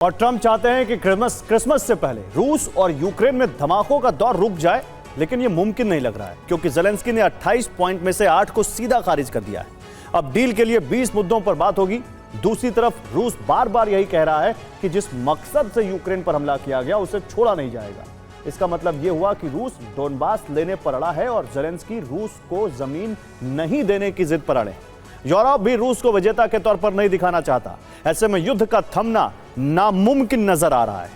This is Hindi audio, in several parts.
और ट्रंप चाहते हैं कि क्रिसमस से पहले रूस और यूक्रेन में धमाकों का दौर रुक जाए, लेकिन यह मुमकिन नहीं लग रहा है क्योंकि ज़ेलेंस्की ने 28 पॉइंट में से 8 को सीधा खारिज कर दिया है। अब डील के लिए 20 मुद्दों पर बात होगी। दूसरी तरफ रूस बार बार यही कह रहा है कि जिस मकसद से यूक्रेन पर हमला किया गया उसे छोड़ा नहीं जाएगा। इसका मतलब यह हुआ कि रूस डोनबास लेने पर अड़ा है और ज़ेलेंस्की रूस को जमीन नहीं देने की जिद पर अड़े। यूरोप भी रूस को विजेता के तौर पर नहीं दिखाना चाहता। ऐसे में युद्ध का थमना नामुमकिन नजर आ रहा है।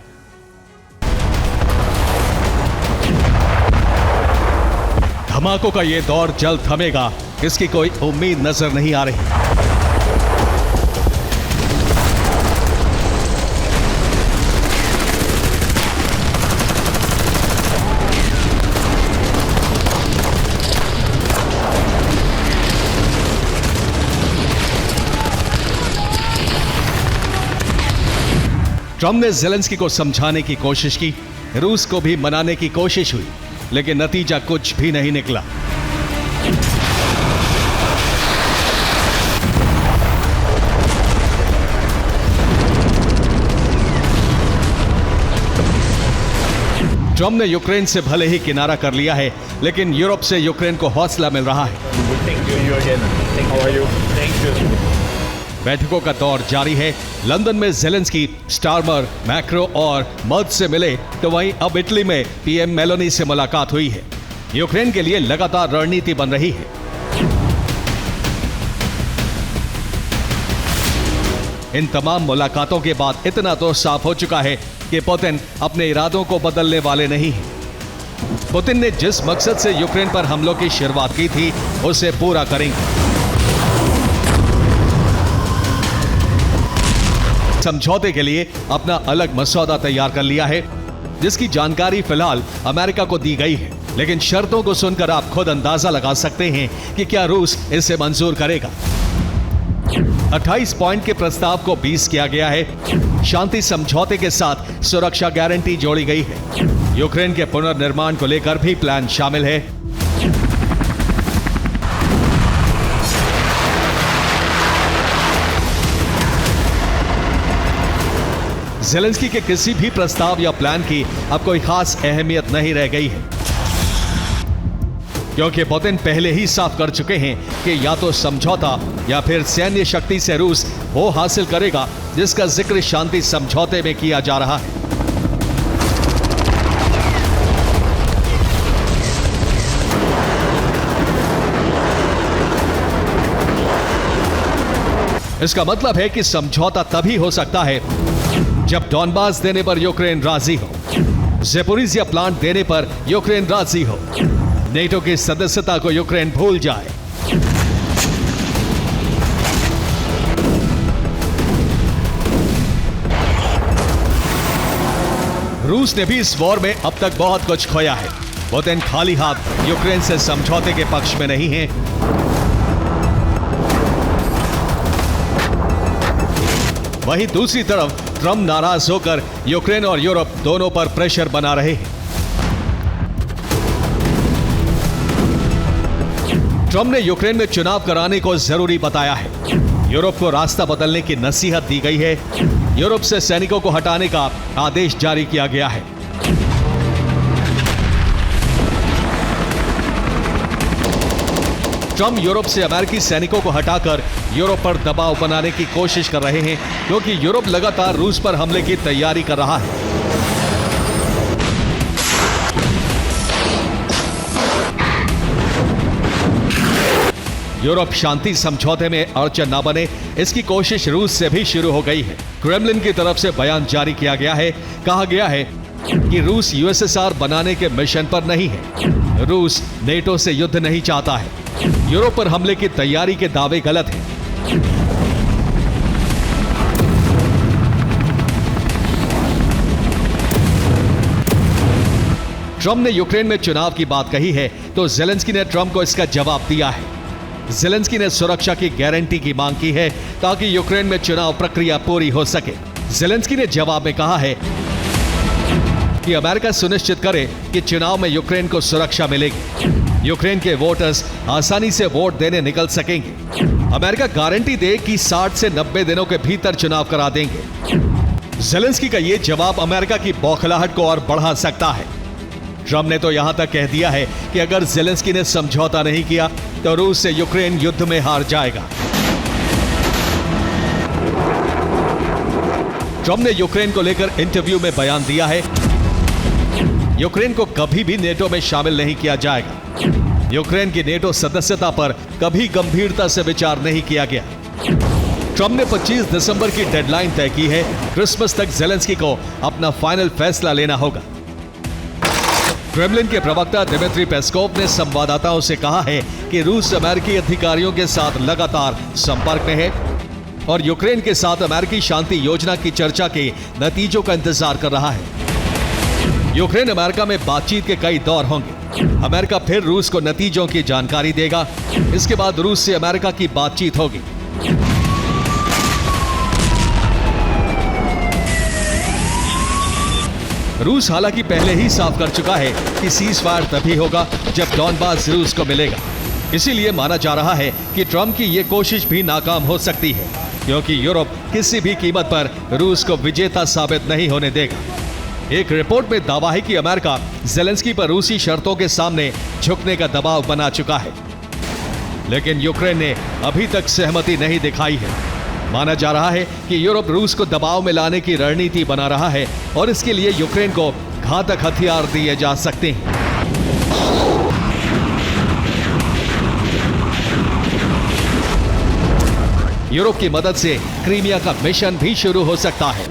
धमाकों का यह दौर जल्द थमेगा, इसकी कोई उम्मीद नजर नहीं आ रही। ट्रंप ने ज़ेलेंस्की को समझाने की कोशिश की, रूस को भी मनाने की कोशिश हुई, लेकिन नतीजा कुछ भी नहीं निकला। ट्रंप ने यूक्रेन से भले ही किनारा कर लिया है, लेकिन यूरोप से यूक्रेन को हौसला मिल रहा है। बैठकों का दौर जारी है। लंदन में ज़ेलेंस्की, स्टारमर, मैक्रो और मर्ज से मिले, तो वहीं अब इटली में पीएम मेलोनी से मुलाकात हुई है। यूक्रेन के लिए लगातार रणनीति बन रही है। इन तमाम मुलाकातों के बाद इतना तो साफ हो चुका है कि पुतिन अपने इरादों को बदलने वाले नहीं हैं। पुतिन ने जिस मकसद से यूक्रेन पर हमलों की शुरुआत की थी, उसे पूरा करेंगे। समझौते के लिए अपना अलग मसौदा तैयार कर लिया है, जिसकी जानकारी फिलहाल अमेरिका को दी गई है, लेकिन शर्तों को सुनकर आप खुद अंदाजा लगा सकते हैं कि क्या रूस इसे मंजूर करेगा। 28 पॉइंट के प्रस्ताव को 20 किया गया है। शांति समझौते के साथ सुरक्षा गारंटी जोड़ी गई है। यूक्रेन के पुनर्निर्माण को लेकर भी प्लान शामिल है। ज़ेलेंस्की के किसी भी प्रस्ताव या प्लान की अब कोई खास अहमियत नहीं रह गई है, क्योंकि पुतिन पहले ही साफ कर चुके हैं कि या तो समझौता या फिर सैन्य शक्ति से रूस वो हासिल करेगा जिसका जिक्र शांति समझौते में किया जा रहा है। इसका मतलब है कि समझौता तभी हो सकता है जब डोनबास देने पर यूक्रेन राजी हो, ज़ेपोरिजिया प्लांट देने पर यूक्रेन राजी हो, नेटो की सदस्यता को यूक्रेन भूल जाए। रूस ने भी इस वॉर में अब तक बहुत कुछ खोया है। पुतिन खाली हाथ यूक्रेन से समझौते के पक्ष में नहीं है। वहीं दूसरी तरफ ट्रंप नाराज होकर यूक्रेन और यूरोप दोनों पर प्रेशर बना रहे हैं। ट्रंप ने यूक्रेन में चुनाव कराने को जरूरी बताया है। यूरोप को रास्ता बदलने की नसीहत दी गई है। यूरोप से सैनिकों को हटाने का आदेश जारी किया गया है। ट्रंप यूरोप से अमेरिकी सैनिकों को हटाकर यूरोप पर दबाव बनाने की कोशिश कर रहे हैं, क्योंकि यूरोप लगातार रूस पर हमले की तैयारी कर रहा है। यूरोप शांति समझौते में अड़चन न बने, इसकी कोशिश रूस से भी शुरू हो गई है। क्रेमलिन की तरफ से बयान जारी किया गया है। कहा गया है कि रूस यूएसएसआर बनाने के मिशन पर नहीं है। रूस नेटो से युद्ध नहीं चाहता है। यूरोप पर हमले की तैयारी के दावे गलत हैं। ट्रंप ने यूक्रेन में चुनाव की बात कही है, तो ज़ेलेंस्की ने ट्रंप को इसका जवाब दिया है। ज़ेलेंस्की ने सुरक्षा की गारंटी की मांग की है ताकि यूक्रेन में चुनाव प्रक्रिया पूरी हो सके। ज़ेलेंस्की ने जवाब में कहा है कि अमेरिका सुनिश्चित करे कि चुनाव में यूक्रेन को सुरक्षा मिलेगी। यूक्रेन के वोटर्स आसानी से वोट देने निकल सकेंगे। अमेरिका गारंटी दे कि 60 से 90 दिनों के भीतर चुनाव करा देंगे। ज़ेलेंस्की का ये जवाब अमेरिका की बौखलाहट को और बढ़ा सकता है। ट्रंप ने तो यहां तक कह दिया है कि अगर ज़ेलेंस्की ने समझौता नहीं किया तो रूस से यूक्रेन युद्ध में हार जाएगा। ट्रंप ने यूक्रेन को लेकर इंटरव्यू में बयान दिया है, यूक्रेन को कभी भी नेटो में शामिल नहीं किया जाएगा। यूक्रेन की नेटो सदस्यता पर कभी गंभीरता से विचार नहीं किया गया। ट्रंप ने 25 दिसंबर की डेडलाइन तय की है। क्रिसमस तक ज़ेलेंस्की को अपना फाइनल फैसला लेना होगा। क्रेमलिन के प्रवक्ता दिमित्री पेस्कोव ने संवाददाताओं से कहा है कि रूस अमेरिकी अधिकारियों के साथ लगातार संपर्क में है और यूक्रेन के साथ अमेरिकी शांति योजना की चर्चा के नतीजों का इंतजार कर रहा है। यूक्रेन अमेरिका में बातचीत के कई दौर होंगे। अमेरिका फिर रूस को नतीजों की जानकारी देगा। इसके बाद रूस से अमेरिका की बातचीत होगी। रूस हालांकि पहले ही साफ कर चुका है कि सीज फायर तभी होगा जब डॉनबास रूस को मिलेगा। इसीलिए माना जा रहा है कि ट्रंप की यह कोशिश भी नाकाम हो सकती है, क्योंकि यूरोप किसी भी कीमत पर रूस को विजेता साबित नहीं होने देगा। एक रिपोर्ट में दावा है कि अमेरिका ज़ेलेंस्की पर रूसी शर्तों के सामने झुकने का दबाव बना चुका है, लेकिन यूक्रेन ने अभी तक सहमति नहीं दिखाई है। माना जा रहा है कि यूरोप रूस को दबाव में लाने की रणनीति बना रहा है और इसके लिए यूक्रेन को घातक हथियार दिए जा सकते हैं। यूरोप की मदद से क्रीमिया का मिशन भी शुरू हो सकता है।